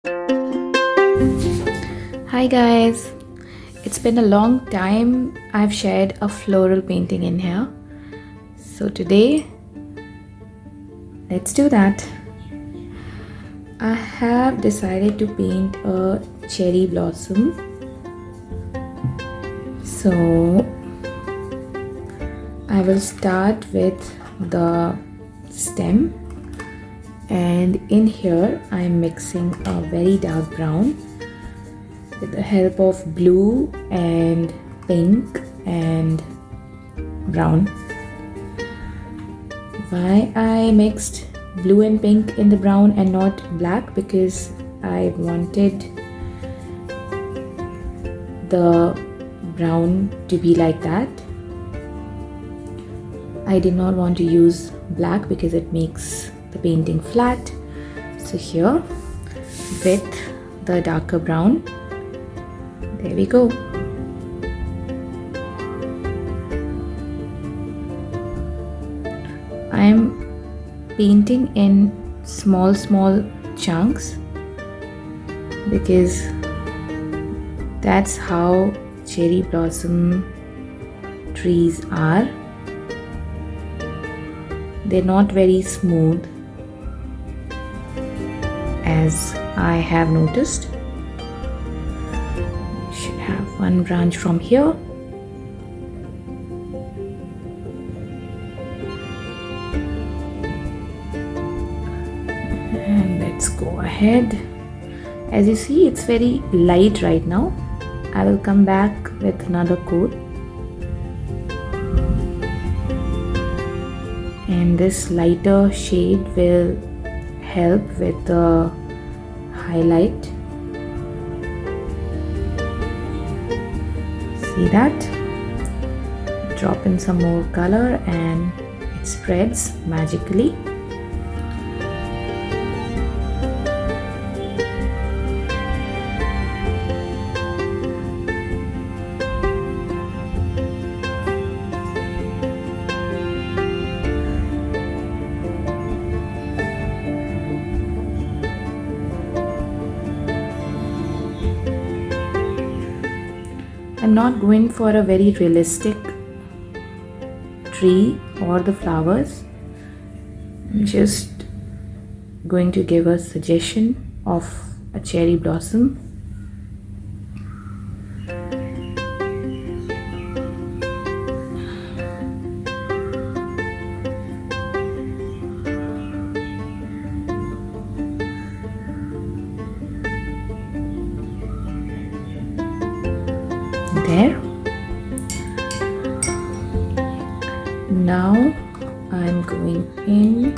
Hi guys, it's been a long time I've shared a floral painting in here. So today, let's do that. I have decided to paint a cherry blossom. So I will start with the stem, and in here I am mixing a very dark brown with the help of blue and pink and brown. Why I mixed blue and pink in the brown and not black? Because I wanted the brown to be like that. I did not want to use black because it makes the painting flat. So here with the darker brown, there we go. I am painting in small chunks because that's how cherry blossom trees are. They're not very smooth, as I have noticed. Should have one branch from here. And let's go ahead. As you see, it's very light right now. I will come back with another coat. And this lighter shade will help with the highlight. See that? Drop in some more color and it spreads magically. I'm not going for a very realistic tree or the flowers. I'm just going to give a suggestion of a cherry blossom. There. Now I'm going in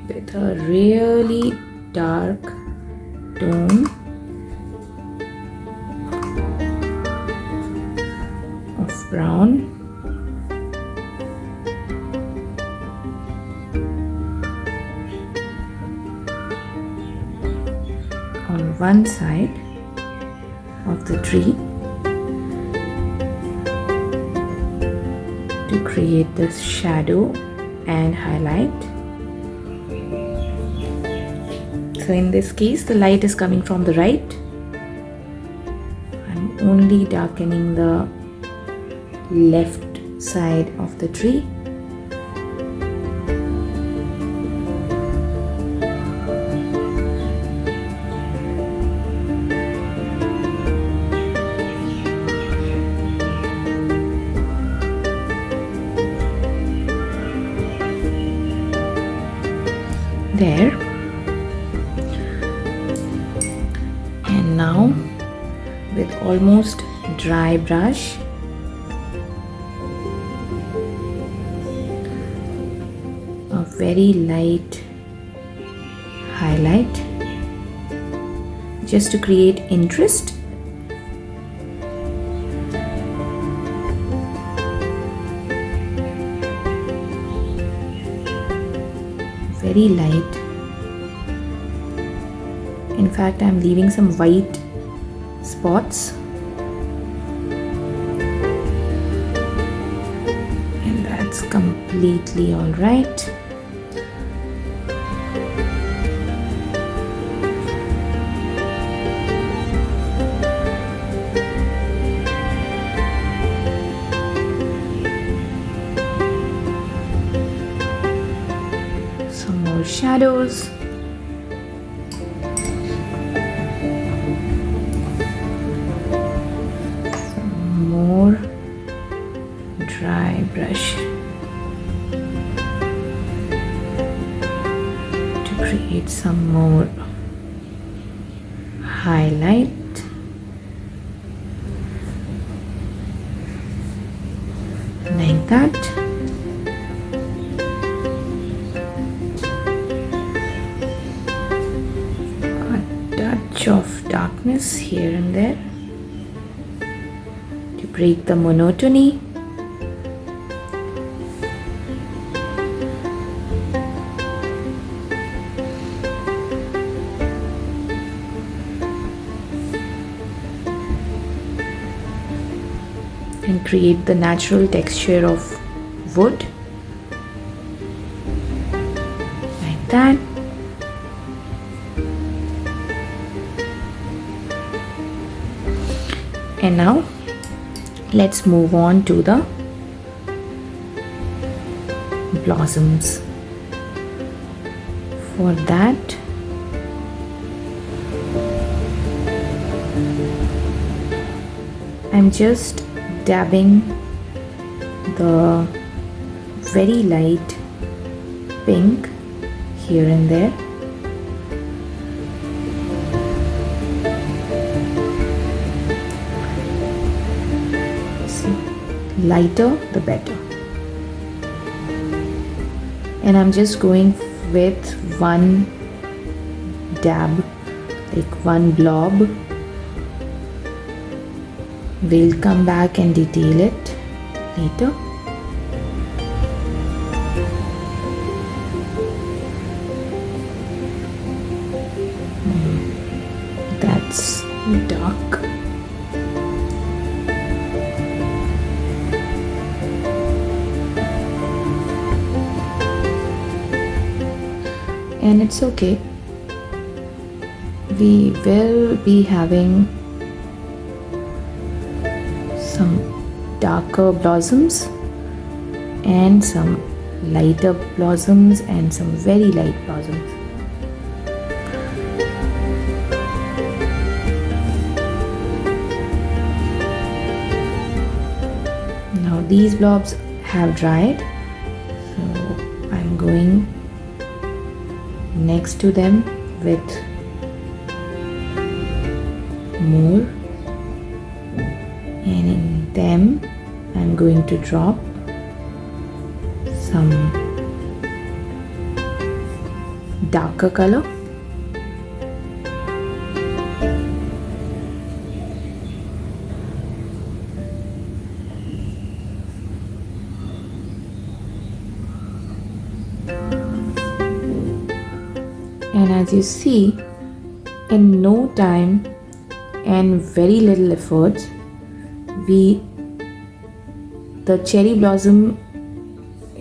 with a really dark tone of brown. On one side of the tree, to create this shadow and highlight. So in this case, the light is coming from the right. I'm only darkening the left side of the tree. There. And now with almost dry brush, a very light highlight just to create interest. Very light. In fact, I'm leaving some white spots, and that's completely all right. shadows. Some more dry brush to create some more highlight. Like that. A touch of darkness here and there to break the monotony. And create the natural texture of wood, like that. And now let's move on to the blossoms. For that, I'm just dabbing the very light pink here and there. Lighter the better. And I'm just going with one dab, like one blob. We'll come back and detail it later. That's dark. And it's okay. We will be having some darker blossoms and some lighter blossoms and some very light blossoms. Now these blobs have dried, so I'm going next to them with more, and in them I'm going to drop some darker color. And as you see, in no time and very little efforts, the cherry blossom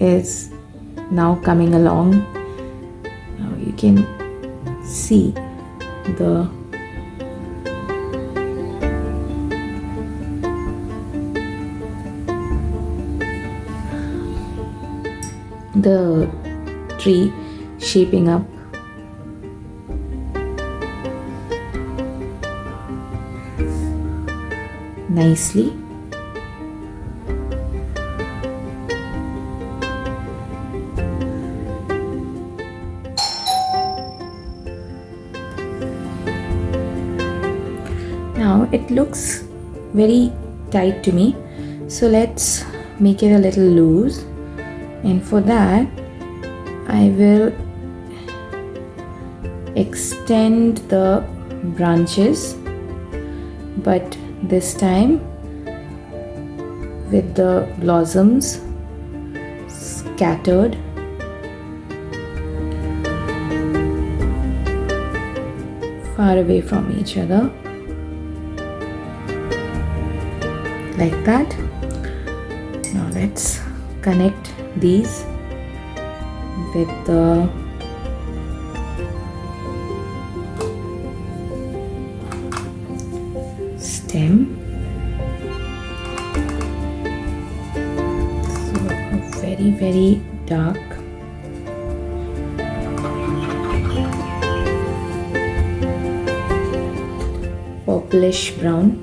is now coming along. Now you can see the tree shaping up. Nicely. Now it looks very tight to me, so let's make it a little loose, and for that I will extend the branches, but this time with the blossoms scattered far away from each other, like that. Now let's connect these with the stem. So a very dark purplish brown.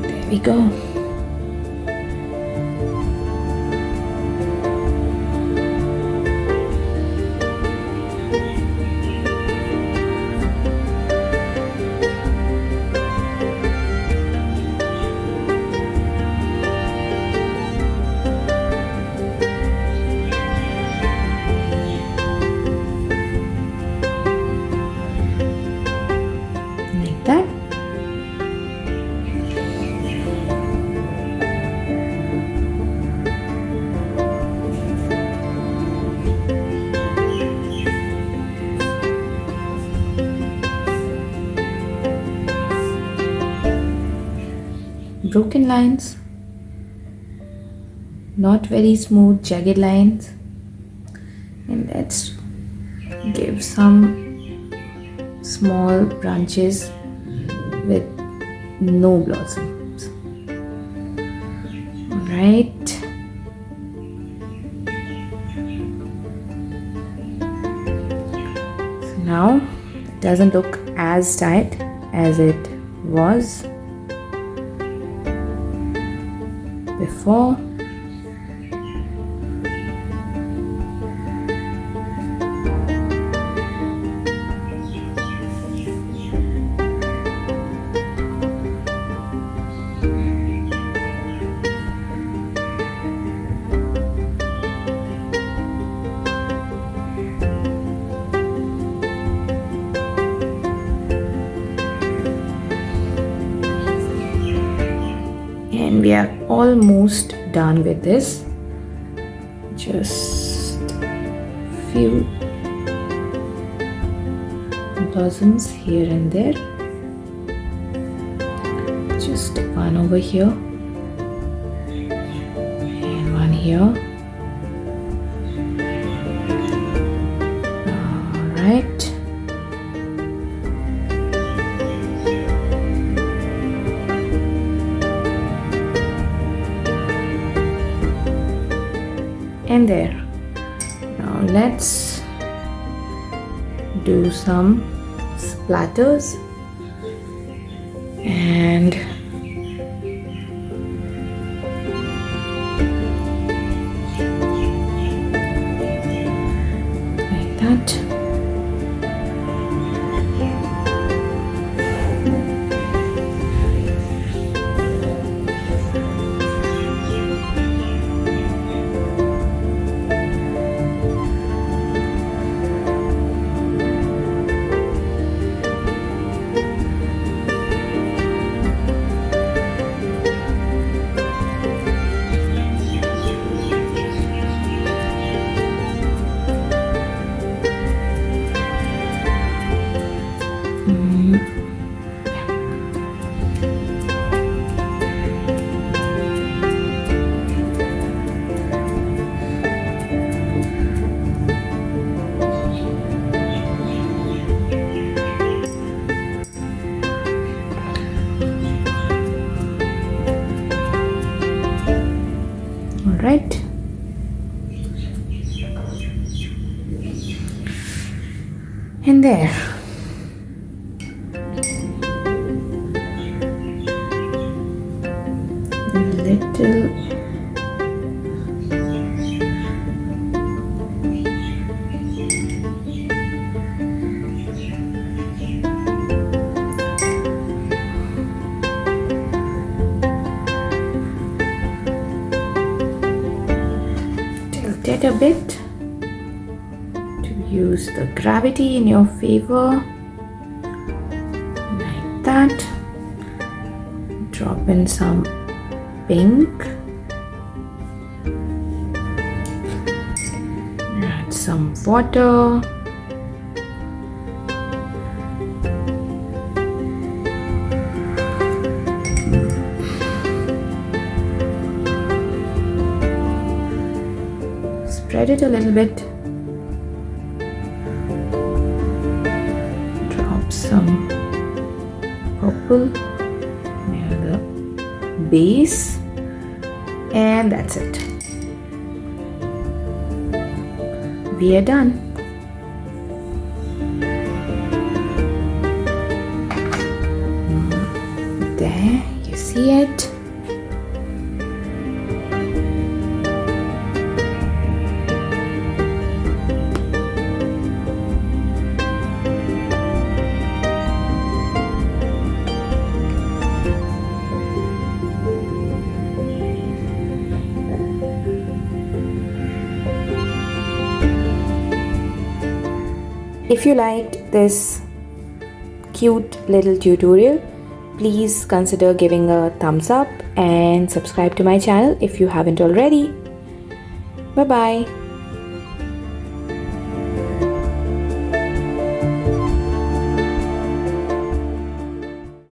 There we go. Like that. Broken lines, not very smooth, jagged lines, and let's give some small branches with no blossoms. All right. So now it doesn't look as tight as it was before. And we are almost done with this. Just few blossoms here and there. Just one over here and one here. All right. And there. Now let's do some splatters and like that. Right. And there. Little tilt it a bit to use the gravity in your favor, like that. Drop in some pink, add some water, spread it a little bit, drop some purple near the base, and that's it. We are done. see it. If you liked this cute little tutorial, please consider giving a thumbs up and subscribe to my channel if you haven't already. Bye bye.